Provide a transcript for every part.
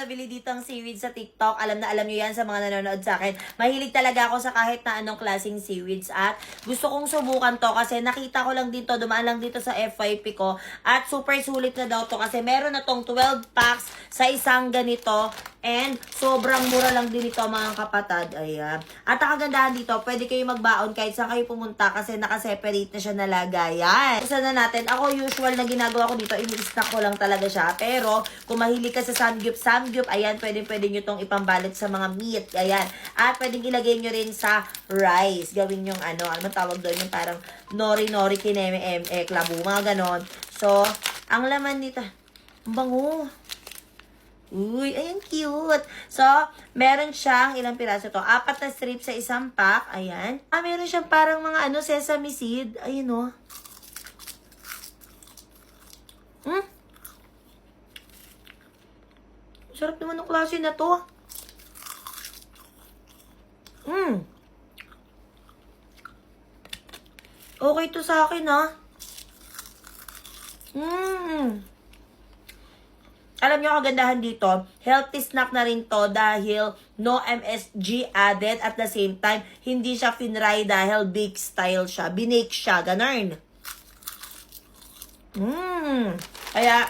nabili dito ang seaweed sa TikTok. Alam na alam nyo yan sa mga nanonood sa akin. Mahilig talaga ako sa kahit na anong klaseng seaweeds. At gusto kong subukan to kasi nakita ko lang dito, dumaan lang dito sa FYP ko. At super sulit na daw to kasi meron na tong 12 packs sa isang ganito. And sobrang mura lang din ito mga kapatid. Ayan. At ang kagandahan dito, pwede kayo magbaon kahit saan kayo pumunta kasi nakaseparate na siya na lagayan. Isa na natin, ako usual na ginagawa ko dito, i-snack ko lang talaga siya. Pero kung mahilig ka sa samgyup, ayan, pwede nyo itong ipambalot sa mga meat. Ayan. At pwedeng ilagay nyo rin sa rice. Gawin yung ano tawag doon, yung parang nori-nori kineme labu, mga ganon. So, ang laman nito, ang bango. Uy, ayan, cute. So, meron siyang ilang piraso to? 4 na strips sa isang pack. Ayan. Meron siyang parang mga sesame seed. Ayan, oh. Sarap naman ng klase na to. Okay to sa akin, ha. Alam nyo, kagandahan dito, healthy snack na rin to dahil no MSG added at the same time, hindi siya finry dahil bake style siya. Binake siya, ganun. Kaya,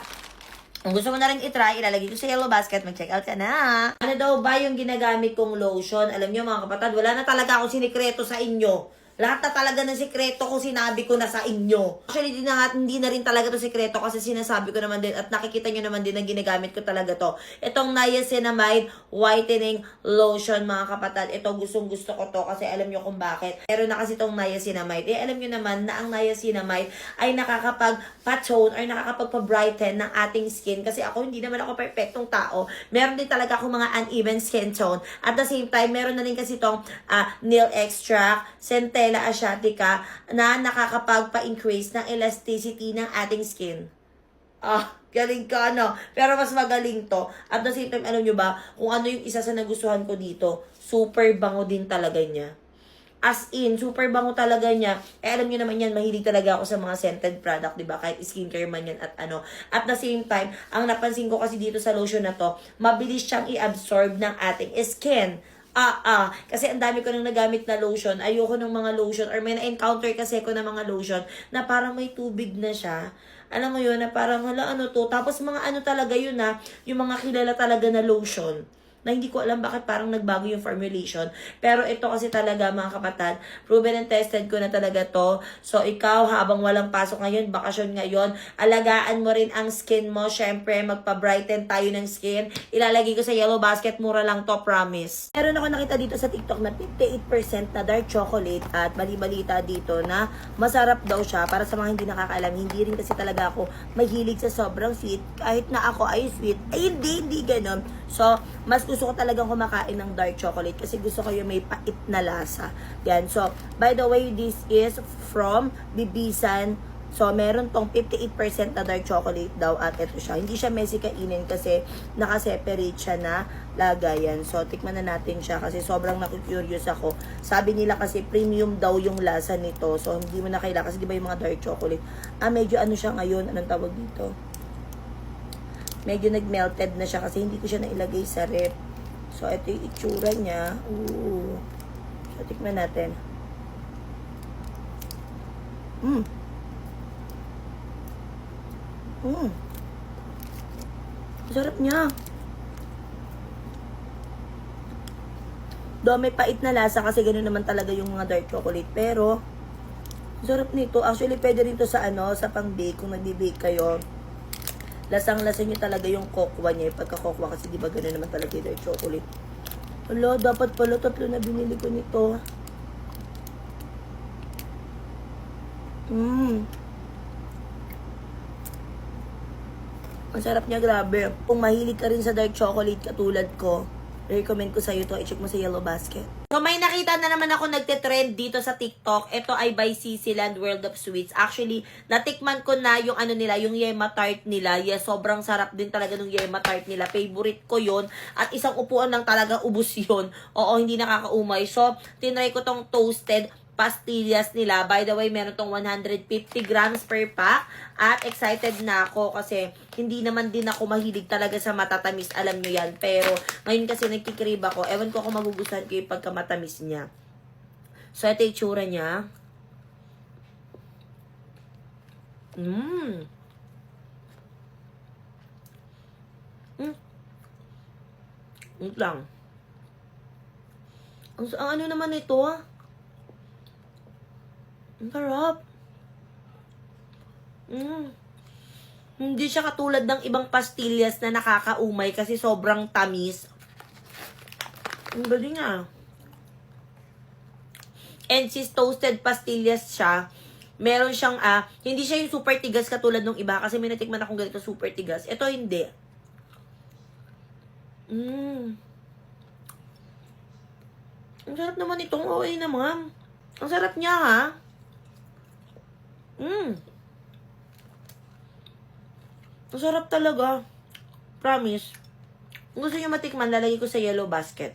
kung gusto mo na rin itry, ilalagay ko sa yellow basket, mag-check out ka na. Ano daw ba yung ginagamit kong lotion? Alam nyo mga kapatid, wala na talaga akong sinikreto sa inyo. Lahat na talaga ng sikreto ko sinabi ko na sa inyo. Actually, hindi na rin talaga to sikreto kasi sinasabi ko naman din at nakikita nyo naman din na ginagamit ko talaga to. Itong Niacinamide Whitening Lotion, mga kapatid. Ito, gustong gusto ko to kasi alam nyo kung bakit. Pero na kasi itong Niacinamide. Alam nyo naman na ang Niacinamide ay nakakapag-patone or nakakapag-brighten ng ating skin. Kasi ako, hindi naman ako perfectong tao. Meron din talaga akong mga uneven skin tone. At the same time, meron na rin kasi itong nail extract, centella asiatica na nakakapagpa-increase ng elasticity ng ating skin. Galing ka, no? Pero mas magaling to. At the same time, alam nyo ba, kung ano yung isa sa nagustuhan ko dito, super bango din talaga niya. As in, super bango talaga niya. Alam nyo naman yan, mahilig talaga ako sa mga scented product, diba? Kahit skincare man yan at ano. At the same time, ang napansin ko kasi dito sa lotion na to, mabilis siyang i-absorb ng ating skin. Kasi ang dami ko nang nagamit na lotion. Ayoko ng mga lotion or may na-encounter kasi ko ng mga lotion na parang may tubig na siya. Alam mo yun, na parang ano to. Tapos mga talaga yun yung mga kilala talaga na lotion na hindi ko alam bakit parang nagbago yung formulation. Pero ito kasi talaga mga kapatid, proven and tested ko na talaga to. So ikaw habang walang pasok ngayon, bakasyon ngayon, alagaan mo rin ang skin mo. Syempre, magpa-brighten tayo ng skin. Ilalagay ko sa yellow basket, mura lang to, promise. Meron ako nakita dito sa TikTok na 58% na dark chocolate at bali-balita dito na masarap daw siya. Para sa mga hindi nakakaalam, hindi rin kasi talaga ako mahilig sa sobrang sweet. Kahit na ako ay sweet, ay hindi ganon. So, mas gusto ko talagang kumakain ng dark chocolate kasi gusto ko yung may pait na lasa. Yan. So, by the way, this is from Bibisan. So, meron tong 58% na dark chocolate daw at ito siya. Hindi siya messy kainin kasi nakaseparate siya na lagayan. So, tikman na natin siya kasi sobrang naku-curious ako. Sabi nila kasi premium daw yung lasa nito. So, hindi mo na kailangan kasi di ba yung mga dark chocolate. Medyo ano siya ngayon. Anong tawag dito? Medyo nag-melted na siya kasi hindi ko siya nailagay sa rep. So, ito yung itsura niya. Ooh. So, tikman natin. Sarap niya. Do may pait na lasa kasi ganoon naman talaga yung mga dark chocolate. Pero, sarap nito. Actually, pwede rin to sa sa pang-bake. Kung nag-bake kayo, lasang-lasa nyo talaga yung kokwa niya. Pagka-kokwa kasi di ba gano'n naman talaga yung dark chocolate. Hala, dapat pala 3 na binili ko nito. Ang sarap niya, grabe. Kung mahilig ka rin sa dark chocolate katulad ko, recommend ko sa'yo to. I-check mo sa yellow basket. So, may nakita na naman ako nagte-trend dito sa TikTok. Ito ay by Sisiland World of Sweets. Actually, natikman ko na yung nila, yung Yema Tart nila. Yes, sobrang sarap din talaga ng Yema Tart nila. Favorite ko yon. At isang upuan lang talaga ubos yon. Oo, hindi nakakaumay. So, tinry ko tong toasted pastillas nila. By the way, meron tong 150 grams per pack. At excited na ako kasi hindi naman din ako mahilig talaga sa matatamis. Alam nyo yan. Pero ngayon kasi nagkikrib ako. Ewan ko kung magugustuhan ko yung pagkamatamis niya. So, ito yung tsura niya. Wait lang. Ang ano naman ito, ah? Ang sarap. Hindi siya katulad ng ibang pastillas na nakakaumay kasi sobrang tamis. Ang galing, ah. And since toasted pastillas siya, meron siyang, hindi siya yung super tigas katulad ng iba kasi may natikman akong ganito super tigas. Ito hindi. Ang sarap naman itong OA naman. Ang sarap niya, ha? Ang sarap talaga. Promise. Kung gusto niyo matikman, lalagay ko sa yellow basket.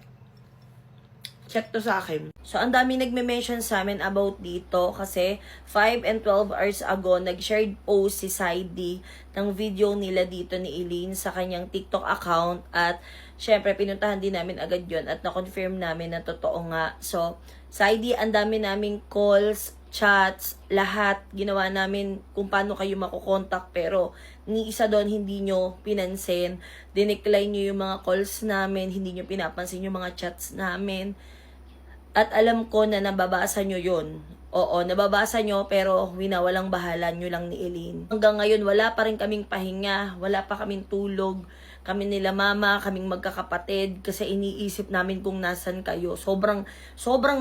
Check to sa akin. So, ang dami nagme-mention sa amin about dito kasi 5 and 12 hours ago, nag-shared post si Saidi ng video nila dito ni Eileen sa kanyang TikTok account at syempre, pinuntahan din namin agad yon at na-confirm namin na totoo nga. So, Saidi, ang dami naming calls, chats, lahat. Ginawa namin kung paano kayo makukontak pero ni isa doon hindi nyo pinansin. Dinecline nyo yung mga calls namin, hindi nyo pinapansin yung mga chats namin. At alam ko na nababasa nyo yun. Oo, nababasa nyo pero winawalang bahala nyo lang ni Eileen. Hanggang ngayon wala pa rin kaming pahinga, wala pa kaming tulog. Kami nila mama, kaming magkakapatid kasi iniisip namin kung nasan kayo. Sobrang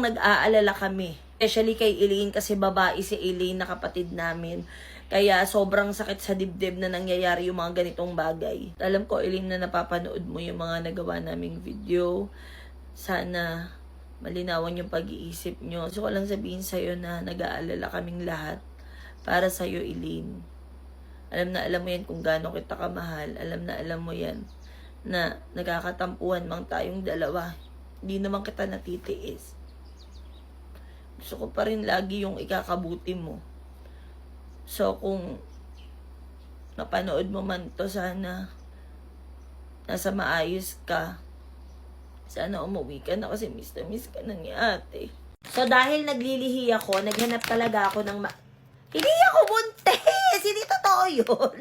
nag-aalala kami. Especially kay Eileen kasi babae si Eileen na kapatid namin. Kaya sobrang sakit sa dibdib na nangyayari yung mga ganitong bagay. Alam ko Eileen na napapanood mo yung mga nagawa naming video. Sana malinawan yung pag-iisip nyo. So, ko lang sabihin sa'yo na nag-aalala kaming lahat para sa'yo, Eileen. Alam mo yan kung gaano kita kamahal. Alam mo yan na nagkakatampuhan mang tayong dalawa. Hindi naman kita natitiis. Gusto ko pa rin lagi yung ikakabuti mo. So, kung napanood mo man to, sana nasa maayos ka. Sana umuwi ka na kasi miss ka na ni ate. So, dahil naglilihi ako, naghanap talaga ako ng hindi ako buntis! Hindi totoo yun.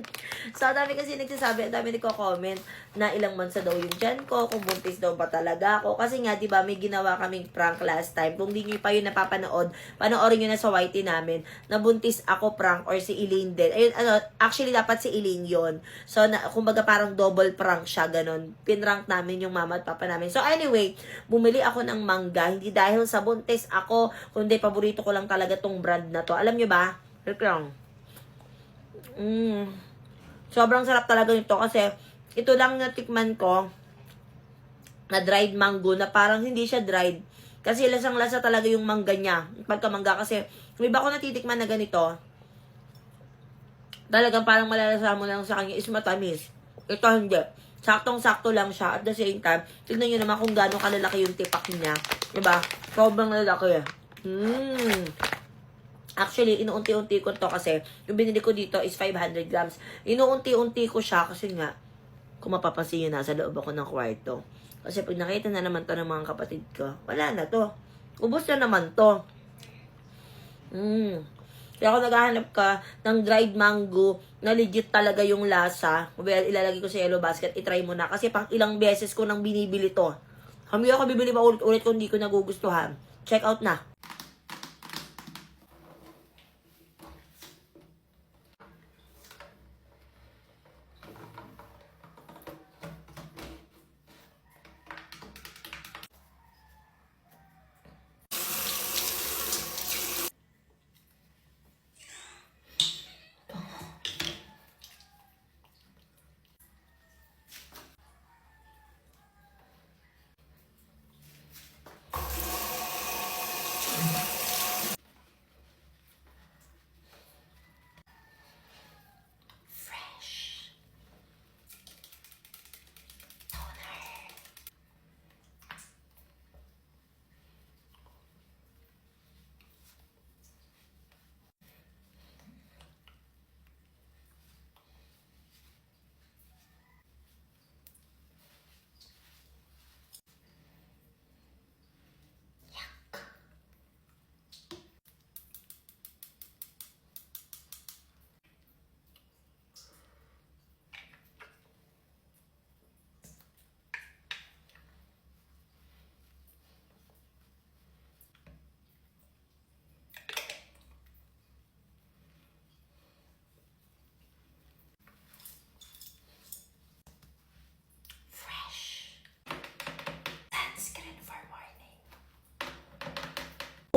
So, dami kasi nagsasabi, dami nagko-comment na ilang months na daw yung dyan ko, kung buntis daw ba talaga ako. Kasi nga, di ba, may ginawa kaming prank last time. Kung di nyo pa yun napapanood, panoorin nyo na sa YT namin, na buntis ako prank or si Eileen din. Ayun, actually, dapat si Eileen yun. So, kumbaga parang double prank siya, ganun. Pinrank namin yung mama at papa namin. So, anyway, bumili ako ng mangga. Hindi dahil sa buntis ako, kundi paborito ko lang talaga tong brand na to. Alam nyo ba? Wait lang. Sobrang sarap talaga nito kasi ito lang natikman ko na dried mango na parang hindi siya dried. Kasi lasang-lasa talaga yung mangga niya. Pagkamangga kasi may iba ko natitikman na ganito. Talagang parang malalasa mo lang sa kanya is matamis. Ito hindi. Saktong-sakto lang siya at the same time. Tignan nyo naman kung gaano kalalaki yung tipak niya. Diba? Sobrang lalaki. Actually, inuunti-unti ko to kasi yung binili ko dito is 500 grams. Inuunti-unti ko siya kasi nga, kung mapapansin nyo, nasa loob ako ng kwarto. Kasi pag nakita na naman to ng mga kapatid ko, wala na to. Ubus na naman to. Kaya kung naghahanap ka ng dried mango na legit talaga yung lasa, well, ilalagay ko sa yellow basket, itry mo na. Kasi pang ilang beses ko nang binibili to. Hindi ako bibili pa ulit-ulit kung hindi ko nagugustuhan. Check out na.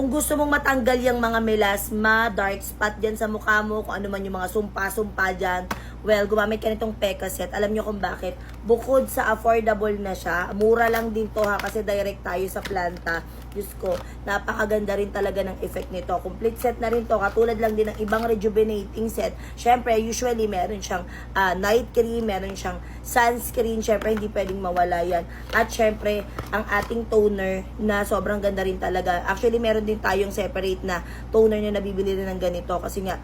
Kung gusto mong matanggal yung mga melasma, dark spot dyan sa mukha mo, kung ano man yung mga sumpa-sumpa dyan, well, gumamit ka nitong Pekka Set. Alam nyo kung bakit? Bukod sa affordable na siya, mura lang din to ha, kasi direct tayo sa planta. Diyos ko, napakaganda rin talaga ng effect nito. Complete set na rin to, katulad lang din ng ibang rejuvenating set. Syempre, usually meron siyang night cream, meron siyang sunscreen. Syempre, hindi pwedeng mawala yan. At syempre, ang ating toner na sobrang ganda rin talaga. Actually, meron din tayong separate na toner na nabibili rin ng ganito. Kasi nga,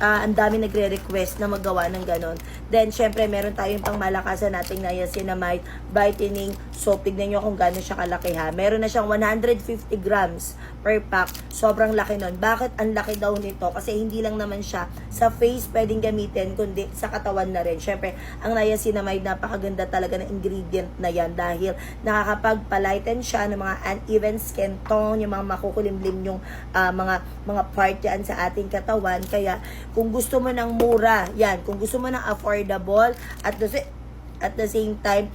ang dami nagre-request na magawa ng ganon. Then, syempre, meron tayong pangmalakasan nating niacinamide brightening soap. Tignan nyo kung gano'n siya kalaki ha. Meron na siyang 150 grams per pack. Sobrang laki nun. Bakit ang laki daw nito? Kasi hindi lang naman siya sa face pwedeng gamitin, kundi sa katawan na rin. Syempre, ang niacinamide, napakaganda talaga ng ingredient na yan dahil nakakapag-palighten siya ng mga uneven skin tone, yung mga makukulimlim yung mga part yan sa ating katawan. Kaya, kung gusto mo ng mura, yan. Kung gusto mo ng affordable, at the same time,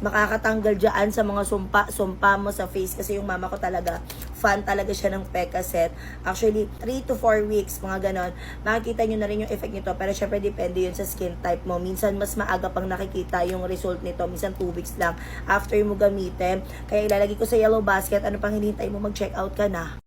makakatanggal dyan sa mga sumpa mo sa face. Kasi yung mama ko talaga, fan talaga siya ng Pekka Set. Actually, 3 to 4 weeks, mga ganon. Makikita nyo na rin yung effect nito. Pero syempre, depende yun sa skin type mo. Minsan, mas maaga pang nakikita yung result nito. Minsan, 2 weeks lang after mo gamitin. Kaya ilalagay ko sa yellow basket. Ano pang hinihintay mo? Mag-check out ka na.